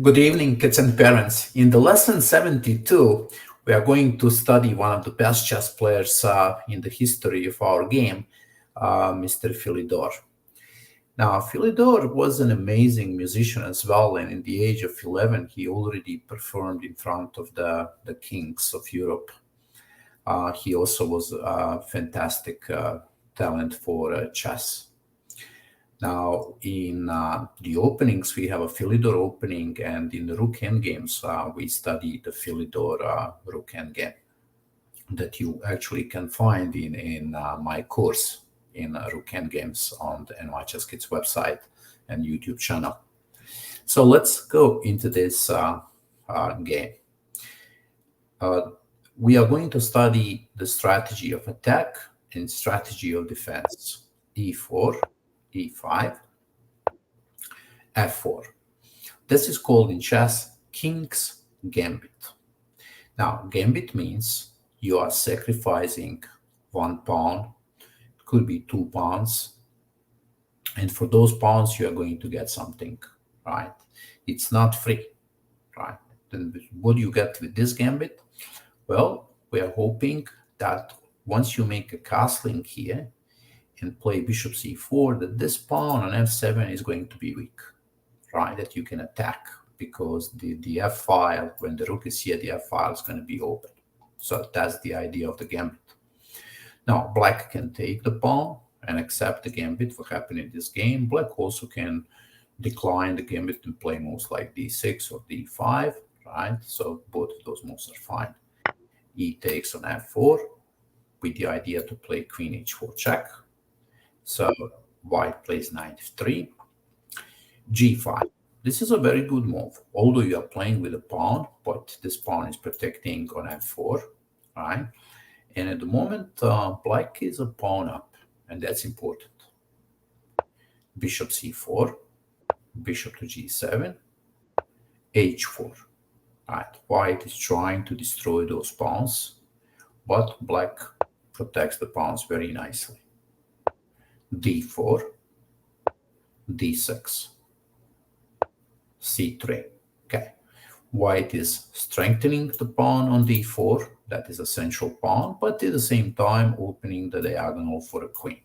Good evening, kids and parents. In the lesson 72, we are going to study one of the best chess players in the history of our game, Mr. Philidor. Now, Philidor was an amazing musician as well, and in the age of 11, he already performed in front of the kings of Europe. He also was a fantastic talent for chess. Now, in the openings, we have a Philidor opening, and in the Rook games, we study the Philidor Rook game that you actually can find in my course in Rook games on the NYChessKids website and YouTube channel. So let's go into this game. We are going to study the strategy of attack and strategy of defense. E4, E5, F4. This is called in chess King's Gambit. Now, gambit means you are sacrificing one pawn, it could be 2 pawns, and for those pawns you are going to get something, right? It's not free, right? Then what do you get with this gambit? Well, we are hoping that once you make a castling here and play bishop c4, that this pawn on f7 is going to be weak, right? That you can attack because the f file, when the rook is here, the f file is going to be open. So that's the idea of the gambit. Now, black can take the pawn and accept the gambit. What happened in this game? Black also can decline the gambit and play moves like d6 or d5, right? So both of those moves are fine. E takes on f4 with the idea to play queen h4 check. So white plays knight f3, g5. This is a very good move, although you are playing with a pawn, but this pawn is protecting on f4, right? And at the moment, black is a pawn up, and that's important. Bishop c4, bishop to g7, h4. Right, white is trying to destroy those pawns, but black protects the pawns very nicely. d4, d6, c3. Okay, white is strengthening the pawn on d4, that is a central pawn, but at the same time opening the diagonal for a queen.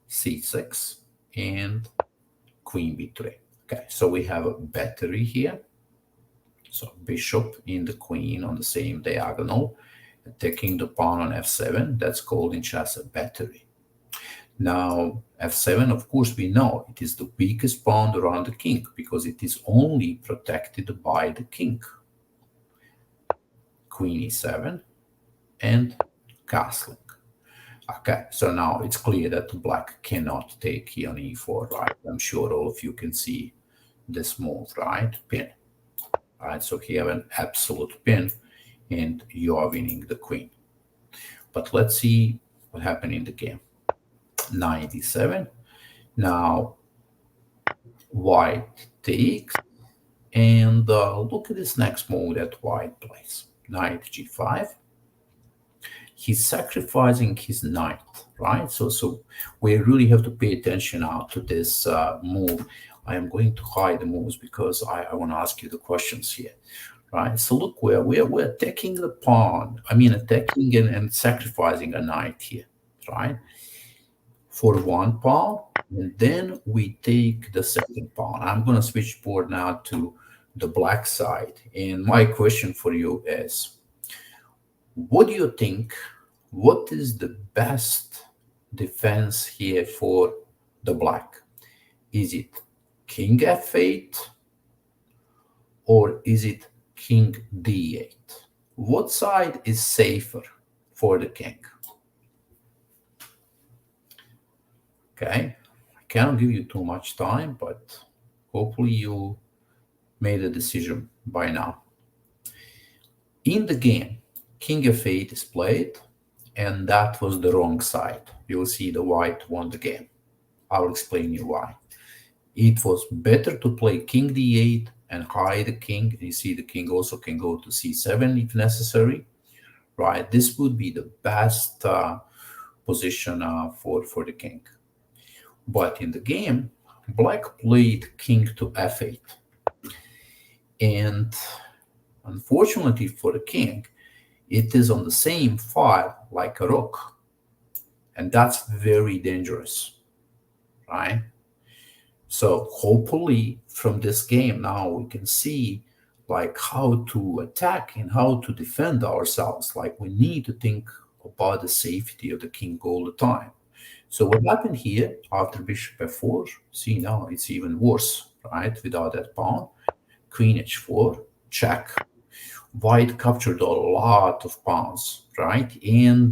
c6 and queen b3. Okay, so we have a battery here. So bishop in the queen on the same diagonal, attacking the pawn on f7. That's called in chess a battery. Now, f7, of course, we know it is the weakest pawn around the king because it is only protected by the king. Queen e7 and castling. Okay, so now it's clear that black cannot take here on e4, right? I'm sure all of you can see this move, right? Pin. Right, so here have an absolute pin, and you are winning the queen. But let's see what happened in the game. Knight e7. Now, white takes, and look at this next move that white plays. Knight g5. He's sacrificing his knight, right? So we really have to pay attention now to this move. I am going to hide the moves because I want to ask you the questions here, right? So look, we're attacking the pawn. I mean, attacking and sacrificing a knight here, right? For one pawn, and then we take the second pawn. I'm going to switch board now to the black side. And my question for you is, what do you think? What is the best defense here for the black? Is it king f8 or is it king d8? What side is safer for the king? Okay, I cannot give you too much time, but hopefully you made a decision by now. In the game, king f8 is played, and that was the wrong side. You'll see the white won the game. I'll explain you why. It was better to play king d8 and hide the king. You see the king also can go to c7 if necessary, right? This would be the best position for the king. But in the game, black played king to f8. And unfortunately for the king, it is on the same file like a rook, and that's very dangerous, right? So hopefully from this game now we can see like how to attack and how to defend ourselves. Like we need to think about the safety of the king all the time. So what happened here after bishop f4? See, now it's even worse, right? Without that pawn, queen h4, check. White captured a lot of pawns, right? And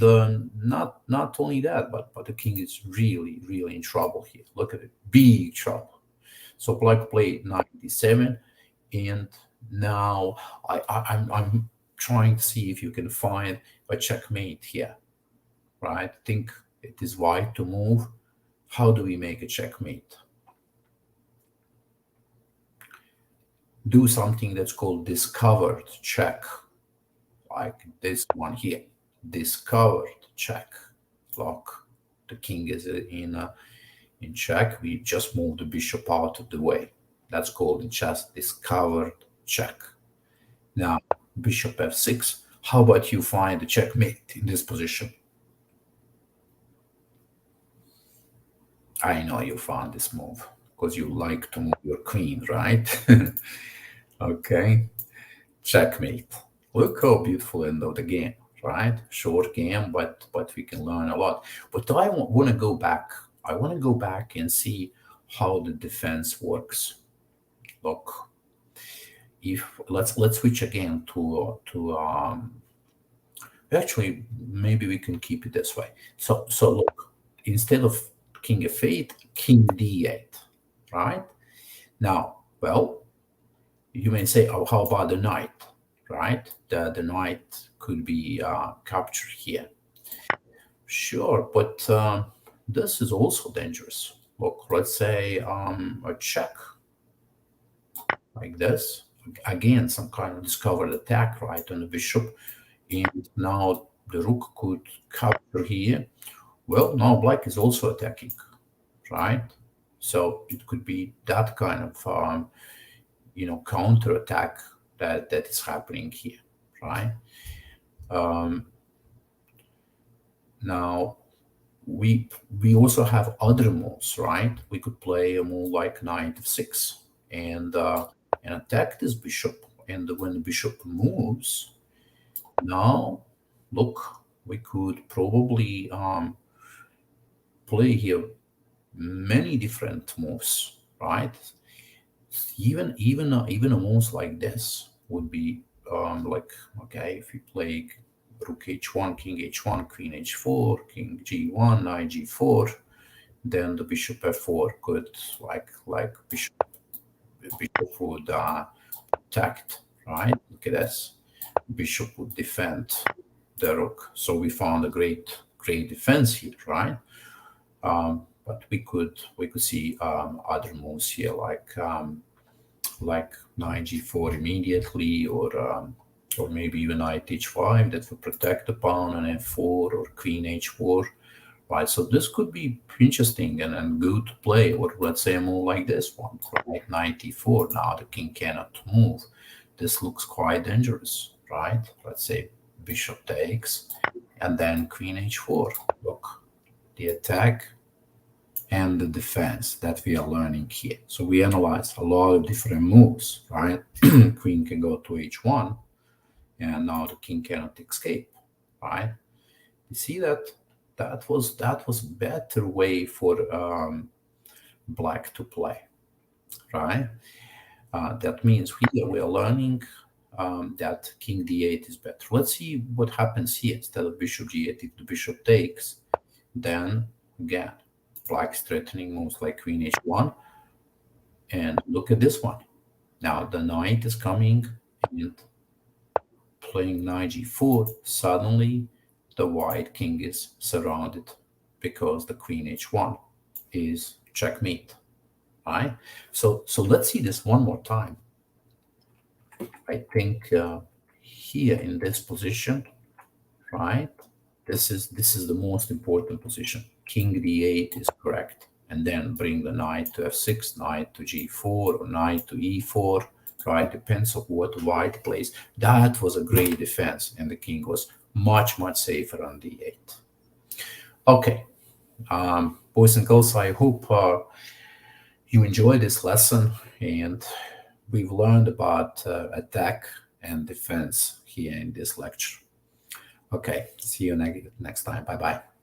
not only that, but the king is really in trouble here. Look at it, big trouble. So black played 97, and now I'm trying to see if you can find a checkmate here, right? Think it is white to move. How do we make a checkmate? Do something that's called discovered check, like this one here. Discovered check. Look, the king is in check. We just move the bishop out of the way. That's called in chess discovered check. Now, bishop f6. How about you find the checkmate in this position? I know you found this move because you like to move your queen, right? Okay, checkmate. Look how beautiful end of the game, right? Short game, but we can learn a lot. But I want to go back. I want to go back and see how the defense works. Look, if let's switch again to actually maybe we can keep it this way. So look, instead of king f8, king d8, right? Now, well, you may say, oh, how about the knight, right? The knight could be captured here. Sure, but this is also dangerous. Look, let's say a check like this. Again, some kind of discovered attack, right, on the bishop. And now the rook could capture here. Well, now black is also attacking, right? So it could be that kind of counter attack that is happening here, right? Now we also have other moves, right? We could play a move like knight f6 and attack this bishop. And when the bishop moves, now look, we could probably play here many different moves, right? Even a moves like this would be like, okay, if you play rook h1, king h1, queen h4, king g1, knight g4, then the bishop f4 could like bishop would attack, right? Look at this, bishop would defend the rook. So we found a great defense here, right? But we could see other moves here like knight g4 immediately, or maybe even knight h5 that will protect the pawn on f4, or queen h4, right? So this could be interesting and good to play. Or let's say a move like this one, right? Knight e4. Now the king cannot move. This looks quite dangerous, right? Let's say bishop takes, and then queen h4. Look, the attack and the defense that we are learning here. So we analyzed a lot of different moves, right? Queen can go to h1, and now the king cannot escape, right? You see that was better way for black to play, right? That means here we are learning that king d8 is better. Let's see what happens here. Instead of bishop g8, if the bishop takes, then again black threatening moves like queen h1, and look at this one. Now the knight is coming and playing knight g4. Suddenly the white king is surrounded because the queen h1 is checkmate, right? So let's see this one more time. I think here in this position, right, this is the most important position. King d8 is correct, and then bring the knight to f6, knight to g4, or knight to e4, right? Depends on what white plays. That was a great defense, and the king was much, much safer on d8. Okay, boys and girls, I hope you enjoyed this lesson, and we've learned about attack and defense here in this lecture. Okay, see you next time. Bye-bye.